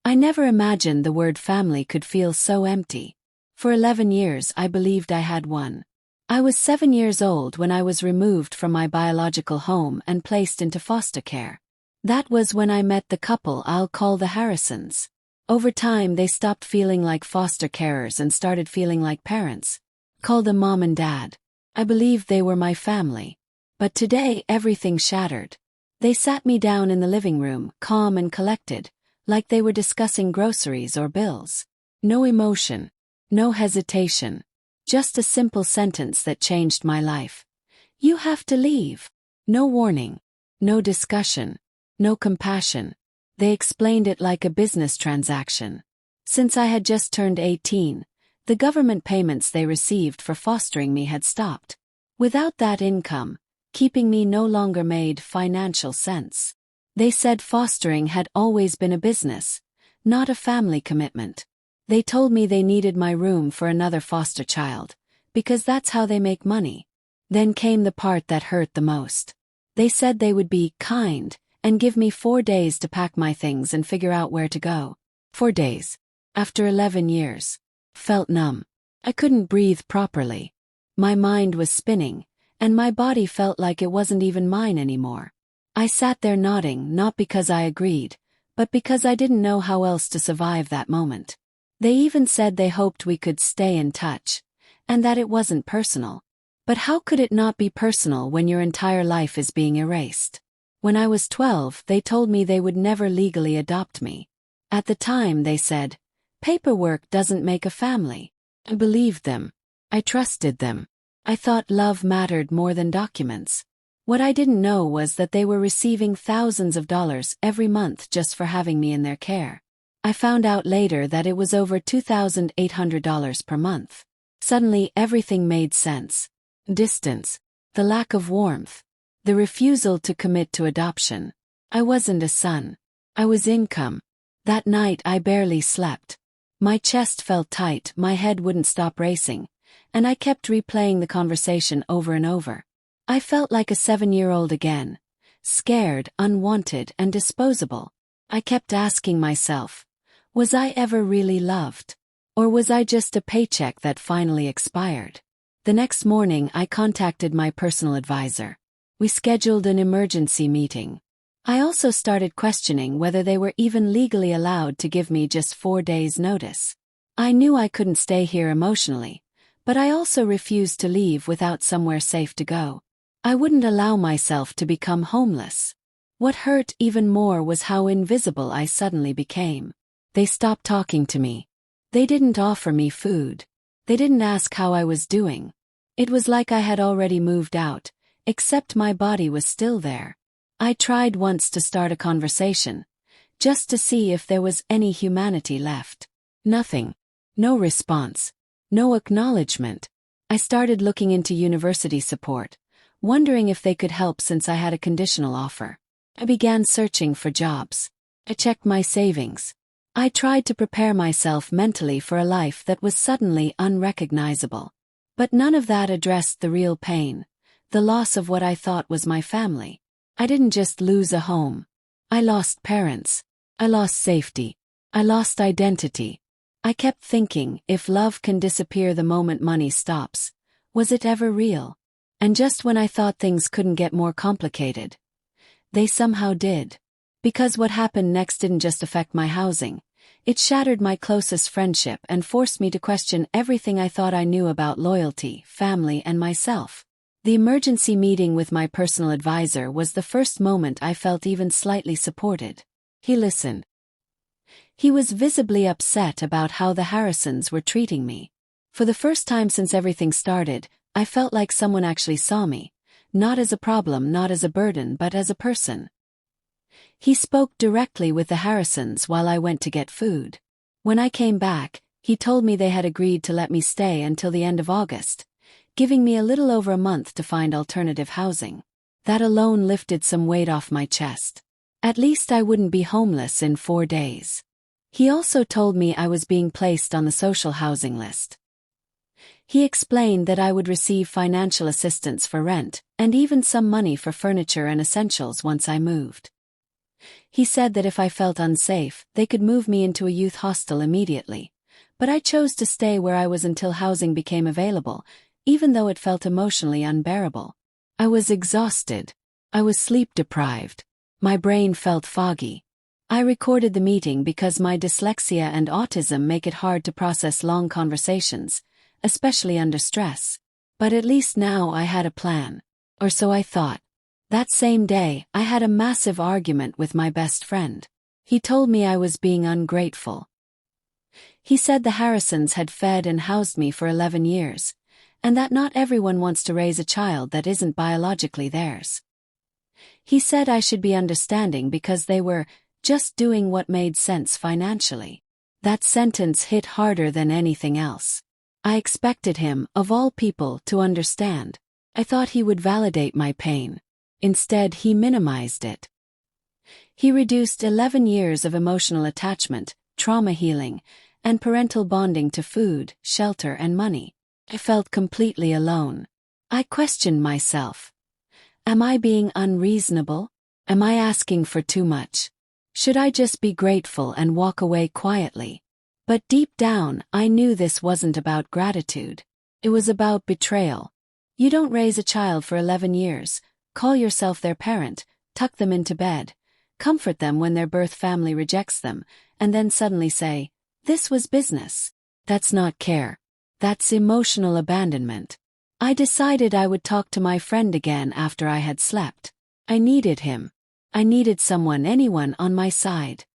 I never imagined the word family could feel so empty. For 11 years I believed I had one. I was 7 years old when I was removed from my biological home and placed into foster care. That was when I met the couple I'll call the Harrisons. Over time they stopped feeling like foster carers and started feeling like parents. Call them mom and dad. I believed they were my family. But today everything shattered. They sat me down in the living room, calm and collected, like they were discussing groceries or bills. No emotion. No hesitation. Just a simple sentence that changed my life. You have to leave. No warning. No discussion. No compassion. They explained it like a business transaction. Since I had just turned 18, the government payments they received for fostering me had stopped. Without that income, keeping me no longer made financial sense. They said fostering had always been a business, not a family commitment. They told me they needed my room for another foster child, because that's how they make money. Then came the part that hurt the most. They said they would be kind and give me 4 days to pack my things and figure out where to go. 4 days. After 11 years. Felt numb. I couldn't breathe properly. My mind was spinning, and my body felt like it wasn't even mine anymore. I sat there nodding, not because I agreed, but because I didn't know how else to survive that moment. They even said they hoped we could stay in touch, and that it wasn't personal. But how could it not be personal when your entire life is being erased? When I was 12, they told me they would never legally adopt me. At the time, they said, paperwork doesn't make a family. I believed them. I trusted them. I thought love mattered more than documents. What I didn't know was that they were receiving thousands of dollars every month just for having me in their care. I found out later that it was over $2,800 per month. Suddenly everything made sense. Distance. The lack of warmth. The refusal to commit to adoption. I wasn't a son. I was income. That night I barely slept. My chest felt tight, my head wouldn't stop racing, and I kept replaying the conversation over and over. I felt like a 7-year-old again. Scared, unwanted, and disposable. I kept asking myself, was I ever really loved? Or was I just a paycheck that finally expired? The next morning I contacted my personal advisor. We scheduled an emergency meeting. I also started questioning whether they were even legally allowed to give me just 4 days' notice. I knew I couldn't stay here emotionally, but I also refused to leave without somewhere safe to go. I wouldn't allow myself to become homeless. What hurt even more was how invisible I suddenly became. They stopped talking to me. They didn't offer me food. They didn't ask how I was doing. It was like I had already moved out, except my body was still there. I tried once to start a conversation, just to see if there was any humanity left. Nothing. No response. No acknowledgement. I started looking into university support, wondering if they could help since I had a conditional offer. I began searching for jobs. I checked my savings. I tried to prepare myself mentally for a life that was suddenly unrecognizable. But none of that addressed the real pain. The loss of what I thought was my family. I didn't just lose a home. I lost parents. I lost safety. I lost identity. I kept thinking, if love can disappear the moment money stops, was it ever real? And just when I thought things couldn't get more complicated, they somehow did. Because what happened next didn't just affect my housing. It shattered my closest friendship and forced me to question everything I thought I knew about loyalty, family, and myself. The emergency meeting with my personal advisor was the first moment I felt even slightly supported. He listened. He was visibly upset about how the Harrisons were treating me. For the first time since everything started, I felt like someone actually saw me, not as a problem, not as a burden, but as a person. He spoke directly with the Harrisons while I went to get food. When I came back, he told me they had agreed to let me stay until the end of August, giving me a little over a month to find alternative housing. That alone lifted some weight off my chest. At least I wouldn't be homeless in 4 days. He also told me I was being placed on the social housing list. He explained that I would receive financial assistance for rent, and even some money for furniture and essentials once I moved. He said that if I felt unsafe, they could move me into a youth hostel immediately. But I chose to stay where I was until housing became available, even though it felt emotionally unbearable. I was exhausted. I was sleep-deprived. My brain felt foggy. I recorded the meeting because my dyslexia and autism make it hard to process long conversations, especially under stress. But at least now I had a plan. Or so I thought. That same day, I had a massive argument with my best friend. He told me I was being ungrateful. He said the Harrisons had fed and housed me for 11 years, and that not everyone wants to raise a child that isn't biologically theirs. He said I should be understanding because they were just doing what made sense financially. That sentence hit harder than anything else. I expected him, of all people, to understand. I thought he would validate my pain. Instead, he minimized it. He reduced 11 years of emotional attachment, trauma healing, and parental bonding to food, shelter, and money. I felt completely alone. I questioned myself. Am I being unreasonable? Am I asking for too much? Should I just be grateful and walk away quietly? But deep down, I knew this wasn't about gratitude. It was about betrayal. You don't raise a child for 11 years, call yourself their parent, tuck them into bed, comfort them when their birth family rejects them, and then suddenly say, "This was business." That's not care. That's emotional abandonment. I decided I would talk to my friend again after I had slept. I needed him. I needed someone, anyone on my side.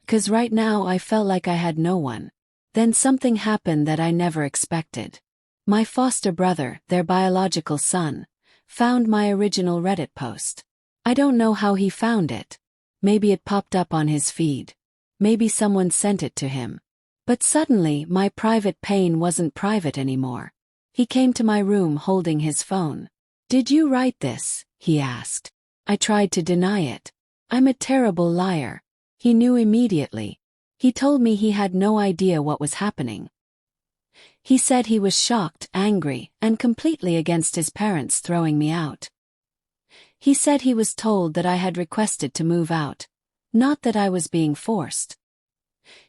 'Cause right now I felt like I had no one. Then something happened that I never expected. My foster brother, their biological son, found my original Reddit post. I don't know how he found it. Maybe it popped up on his feed. Maybe someone sent it to him. But suddenly, my private pain wasn't private anymore. He came to my room holding his phone. "Did you write this?" he asked. I tried to deny it. I'm a terrible liar. He knew immediately. He told me he had no idea what was happening. He said he was shocked, angry, and completely against his parents throwing me out. He said he was told that I had requested to move out, not that I was being forced.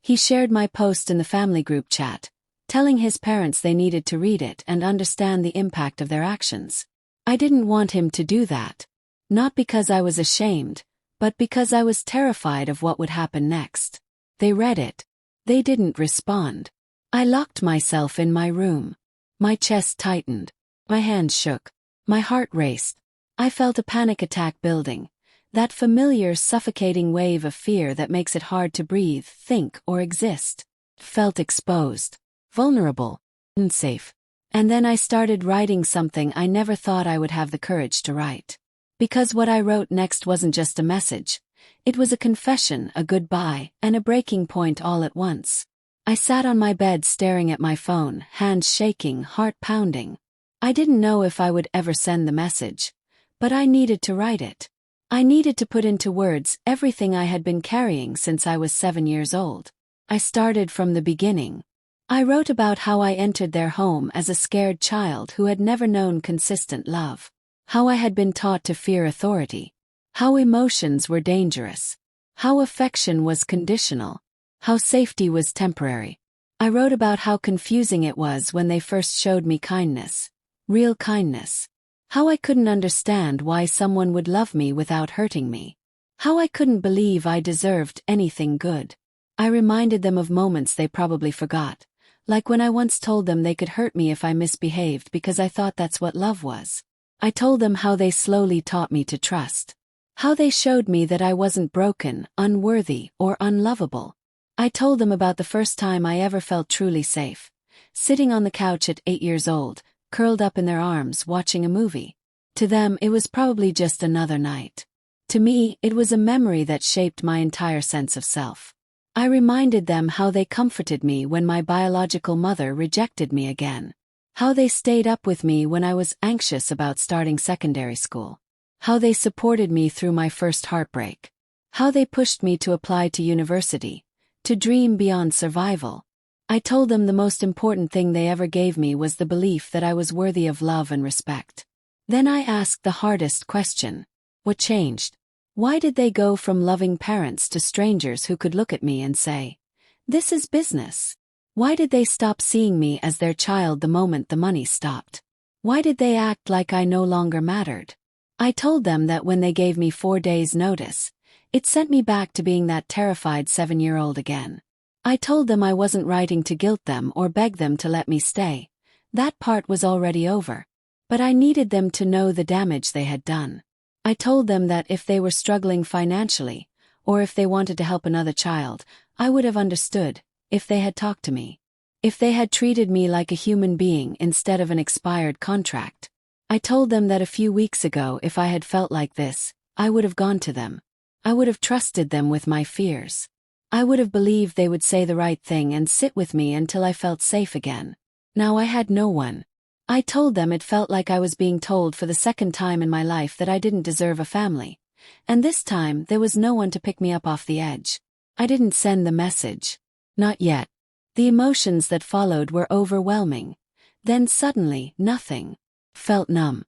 He shared my post in the family group chat, telling his parents they needed to read it and understand the impact of their actions. I didn't want him to do that. Not because I was ashamed, but because I was terrified of what would happen next. They read it. They didn't respond. I locked myself in my room. My chest tightened. My hands shook. My heart raced. I felt a panic attack building. That familiar suffocating wave of fear that makes it hard to breathe, think, or exist. Felt exposed. Vulnerable. Unsafe. And then I started writing something I never thought I would have the courage to write. Because what I wrote next wasn't just a message. It was a confession, a goodbye, and a breaking point all at once. I sat on my bed staring at my phone, hands shaking, heart pounding. I didn't know if I would ever send the message. But I needed to write it. I needed to put into words everything I had been carrying since I was 7 years old. I started from the beginning. I wrote about how I entered their home as a scared child who had never known consistent love. How I had been taught to fear authority. How emotions were dangerous. How affection was conditional. How safety was temporary. I wrote about how confusing it was when they first showed me kindness. Real kindness. How I couldn't understand why someone would love me without hurting me. How I couldn't believe I deserved anything good. I reminded them of moments they probably forgot. Like when I once told them they could hurt me if I misbehaved because I thought that's what love was. I told them how they slowly taught me to trust. How they showed me that I wasn't broken, unworthy, or unlovable. I told them about the first time I ever felt truly safe. Sitting on the couch at 8 years old, curled up in their arms watching a movie. To them, it was probably just another night. To me, it was a memory that shaped my entire sense of self. I reminded them how they comforted me when my biological mother rejected me again. How they stayed up with me when I was anxious about starting secondary school. How they supported me through my first heartbreak. How they pushed me to apply to university, to dream beyond survival. I told them the most important thing they ever gave me was the belief that I was worthy of love and respect. Then I asked the hardest question. What changed? Why did they go from loving parents to strangers who could look at me and say, "This is business"? Why did they stop seeing me as their child the moment the money stopped? Why did they act like I no longer mattered? I told them that when they gave me 4 days' notice, it sent me back to being that terrified 7-year-old again. I told them I wasn't writing to guilt them or beg them to let me stay. That part was already over. But I needed them to know the damage they had done. I told them that if they were struggling financially, or if they wanted to help another child, I would have understood, if they had talked to me. If they had treated me like a human being instead of an expired contract. I told them that a few weeks ago, if I had felt like this, I would have gone to them. I would have trusted them with my fears. I would have believed they would say the right thing and sit with me until I felt safe again. Now I had no one. I told them it felt like I was being told for the second time in my life that I didn't deserve a family. And this time there was no one to pick me up off the edge. I didn't send the message. Not yet. The emotions that followed were overwhelming. Then suddenly, nothing. Felt numb.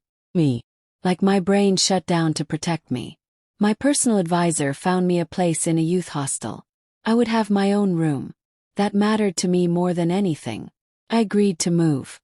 Like my brain shut down to protect me. My personal advisor found me a place in a youth hostel. I would have my own room. That mattered to me more than anything. I agreed to move.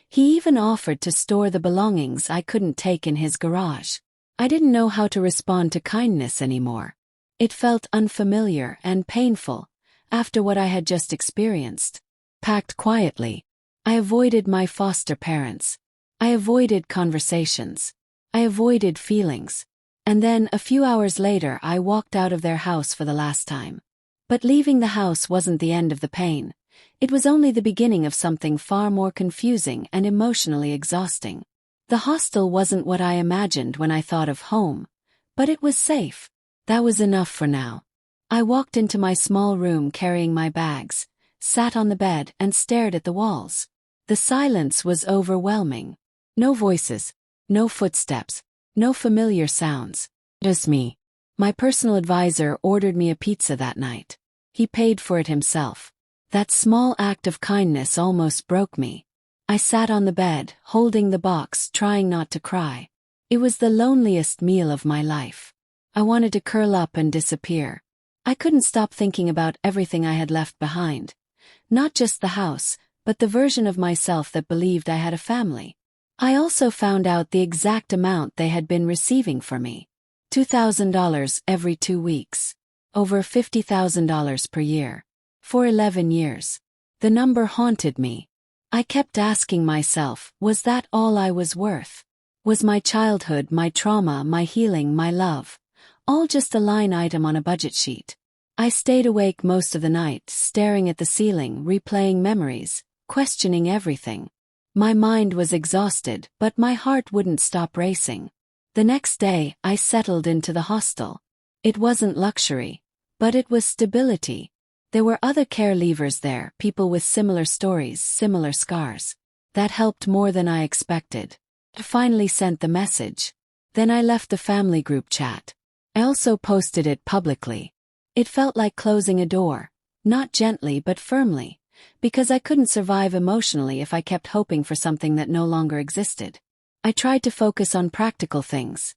He even offered to store the belongings I couldn't take in his garage. I didn't know how to respond to kindness anymore. It felt unfamiliar and painful, after what I had just experienced. Packed quietly. I avoided my foster parents. I avoided conversations. I avoided feelings. And then, a few hours later, I walked out of their house for the last time. But leaving the house wasn't the end of the pain. It was only the beginning of something far more confusing and emotionally exhausting. The hostel wasn't what I imagined when I thought of home. But it was safe. That was enough for now. I walked into my small room carrying my bags, sat on the bed and stared at the walls. The silence was overwhelming. No voices, no footsteps, no familiar sounds. Just me. My personal advisor ordered me a pizza that night. He paid for it himself. That small act of kindness almost broke me. I sat on the bed, holding the box, trying not to cry. It was the loneliest meal of my life. I wanted to curl up and disappear. I couldn't stop thinking about everything I had left behind. Not just the house, but the version of myself that believed I had a family. I also found out the exact amount they had been receiving for me. $2,000 every 2 weeks. Over $50,000 per year. For 11 years. The number haunted me. I kept asking myself, was that all I was worth? Was my childhood, my trauma, my healing, my love, all just a line item on a budget sheet? I stayed awake most of the night, staring at the ceiling, replaying memories, questioning everything. My mind was exhausted, but my heart wouldn't stop racing. The next day, I settled into the hostel. It wasn't luxury, but it was stability. There were other care leavers there, people with similar stories, similar scars. That helped more than I expected. I finally sent the message. Then I left the family group chat. I also posted it publicly. It felt like closing a door, not gently but firmly. Because I couldn't survive emotionally if I kept hoping for something that no longer existed. I tried to focus on practical things.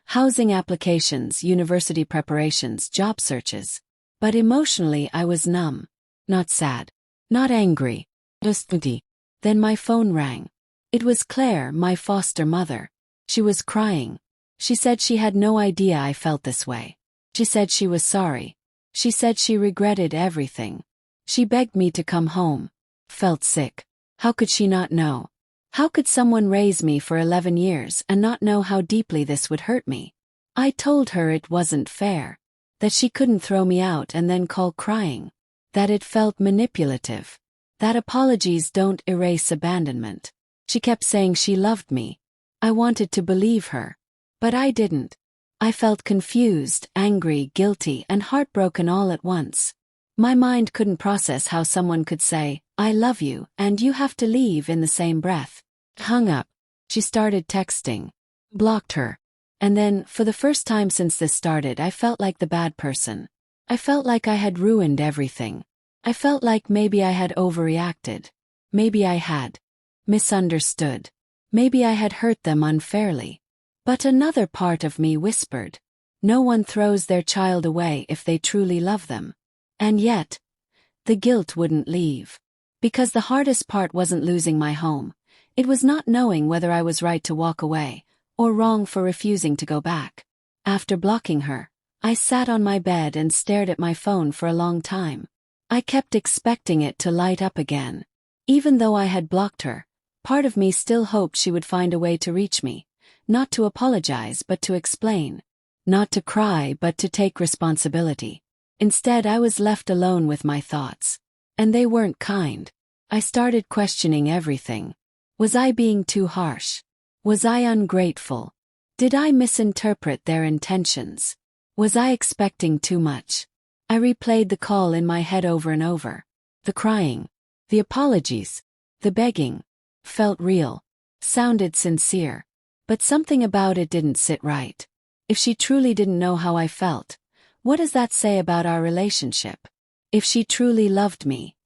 Housing applications, university preparations, job searches. But emotionally I was numb. Not sad. Not angry. Just empty. Then my phone rang. It was Claire, my foster mother. She was crying. She said she had no idea I felt this way. She said she was sorry. She said she regretted everything. She begged me to come home. Felt sick. How could she not know? How could someone raise me for 11 years and not know how deeply this would hurt me? I told her it wasn't fair. That she couldn't throw me out and then call crying. That it felt manipulative. That apologies don't erase abandonment. She kept saying she loved me. I wanted to believe her. But I didn't. I felt confused, angry, guilty, and heartbroken all at once. My mind couldn't process how someone could say, "I love you, and you have to leave" in the same breath. Hung up. She started texting. Blocked her. And then, for the first time since this started, I felt like the bad person. I felt like I had ruined everything. I felt like maybe I had overreacted. Maybe I had misunderstood. Maybe I had hurt them unfairly. But another part of me whispered, No one throws their child away if they truly love them. And yet, the guilt wouldn't leave. Because the hardest part wasn't losing my home. It was not knowing whether I was right to walk away, or wrong for refusing to go back. After blocking her, I sat on my bed and stared at my phone for a long time. I kept expecting it to light up again. Even though I had blocked her, part of me still hoped she would find a way to reach me, not to apologize but to explain. Not to cry but to take responsibility. Instead, I was left alone with my thoughts. And they weren't kind. I started questioning everything. Was I being too harsh? Was I ungrateful? Did I misinterpret their intentions? Was I expecting too much? I replayed the call in my head over and over. The crying, the apologies, the begging, felt real, sounded sincere. But something about it didn't sit right. If she truly didn't know how I felt, what does that say about our relationship? If she truly loved me,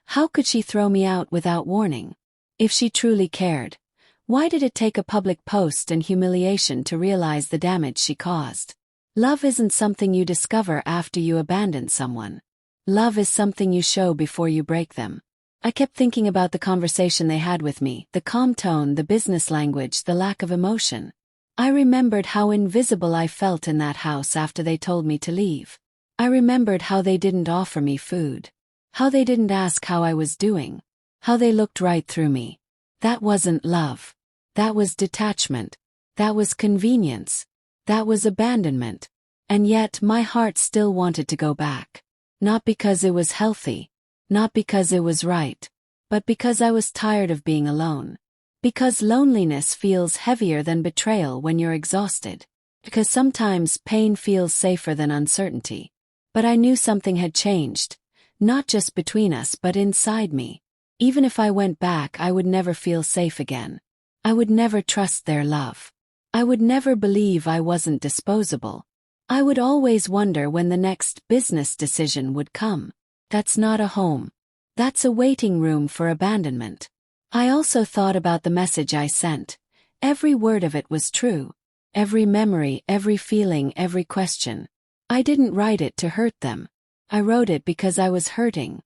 how could she throw me out without warning? If she truly cared, why did it take a public post and humiliation to realize the damage she caused? Love isn't something you discover after you abandon someone. Love is something you show before you break them. I kept thinking about the conversation they had with me, the calm tone, the business language, the lack of emotion. I remembered how invisible I felt in that house after they told me to leave. I remembered how they didn't offer me food. How they didn't ask how I was doing. How they looked right through me. That wasn't love. That was detachment. That was convenience. That was abandonment. And yet my heart still wanted to go back. Not because it was healthy. Not because it was right. But because I was tired of being alone. Because loneliness feels heavier than betrayal when you're exhausted. Because sometimes pain feels safer than uncertainty. But I knew something had changed. Not just between us but inside me. Even if I went back, I would never feel safe again. I would never trust their love. I would never believe I wasn't disposable. I would always wonder when the next business decision would come. That's not a home. That's a waiting room for abandonment. I also thought about the message I sent. Every word of it was true. Every memory, every feeling, every question. I didn't write it to hurt them. I wrote it because I was hurting.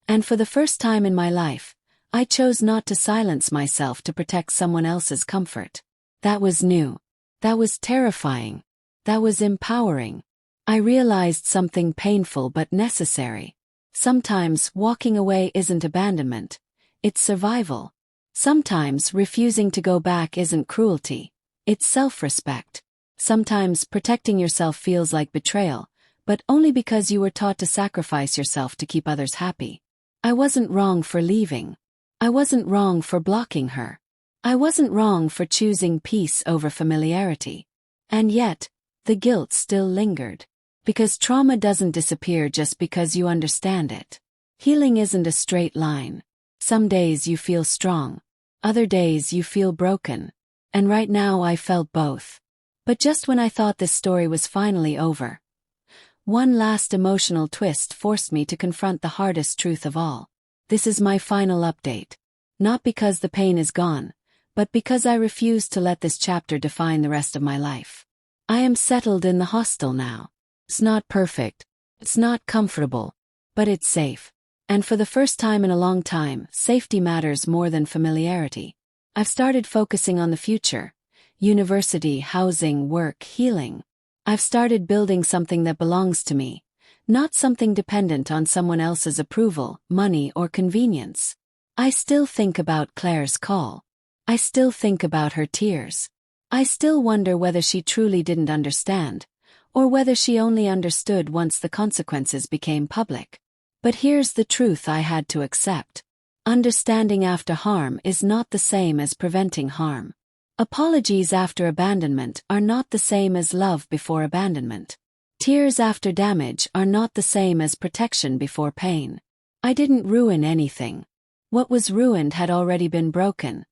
And for the first time in my life, I chose not to silence myself to protect someone else's comfort. That was new. That was terrifying. That was empowering. I realized something painful but necessary. Sometimes walking away isn't abandonment. It's survival. Sometimes refusing to go back isn't cruelty. It's self-respect. Sometimes protecting yourself feels like betrayal, but only because you were taught to sacrifice yourself to keep others happy. I wasn't wrong for leaving. I wasn't wrong for blocking her. I wasn't wrong for choosing peace over familiarity. And yet, the guilt still lingered. Because trauma doesn't disappear just because you understand it. Healing isn't a straight line. Some days you feel strong. Other days you feel broken. And right now I felt both. But just when I thought this story was finally over, one last emotional twist forced me to confront the hardest truth of all. This is my final update. Not because the pain is gone, but because I refuse to let this chapter define the rest of my life. I am settled in the hostel now. It's not perfect. It's not comfortable. But it's safe. And for the first time in a long time, safety matters more than familiarity. I've started focusing on the future. University, housing, work, healing. I've started building something that belongs to me, not something dependent on someone else's approval, money, or convenience. I still think about Claire's call. I still think about her tears. I still wonder whether she truly didn't understand, or whether she only understood once the consequences became public. But here's the truth I had to accept. Understanding after harm is not the same as preventing harm. Apologies after abandonment are not the same as love before abandonment. Tears after damage are not the same as protection before pain. I didn't ruin anything. What was ruined had already been broken.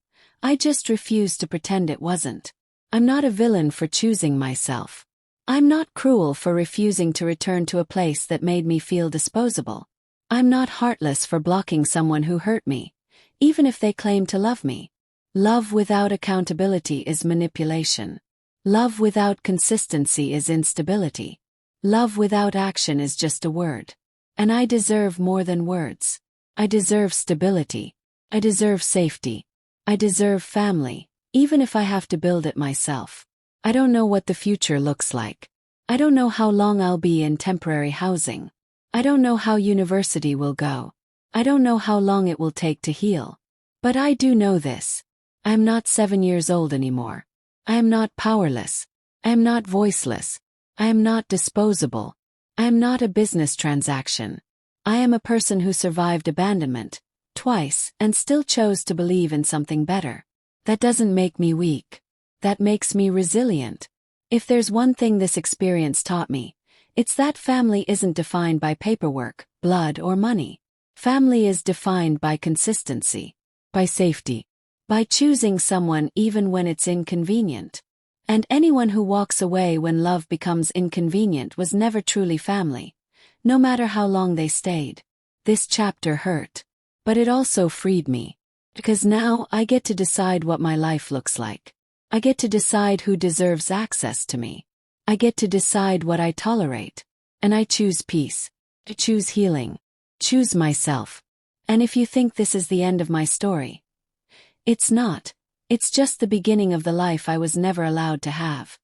I just refused to pretend it wasn't. I'm not a villain for choosing myself. I'm not cruel for refusing to return to a place that made me feel disposable. I'm not heartless for blocking someone who hurt me, even if they claim to love me. Love without accountability is manipulation. Love without consistency is instability. Love without action is just a word. And I deserve more than words. I deserve stability. I deserve safety. I deserve family, even if I have to build it myself. I don't know what the future looks like. I don't know how long I'll be in temporary housing. I don't know how university will go. I don't know how long it will take to heal. But I do know this. I am not 7 years old anymore. I am not powerless. I am not voiceless. I am not disposable. I am not a business transaction. I am a person who survived abandonment twice and still chose to believe in something better. That doesn't make me weak. That makes me resilient. If there's one thing this experience taught me, it's that family isn't defined by paperwork, blood, or money. Family is defined by consistency, by safety, by choosing someone even when it's inconvenient. And anyone who walks away when love becomes inconvenient was never truly family, no matter how long they stayed. This chapter hurt. But it also freed me. Because now I get to decide what my life looks like. I get to decide who deserves access to me. I get to decide what I tolerate. And I choose peace. I choose healing. Choose myself. And if you think this is the end of my story, it's not. It's just the beginning of the life I was never allowed to have.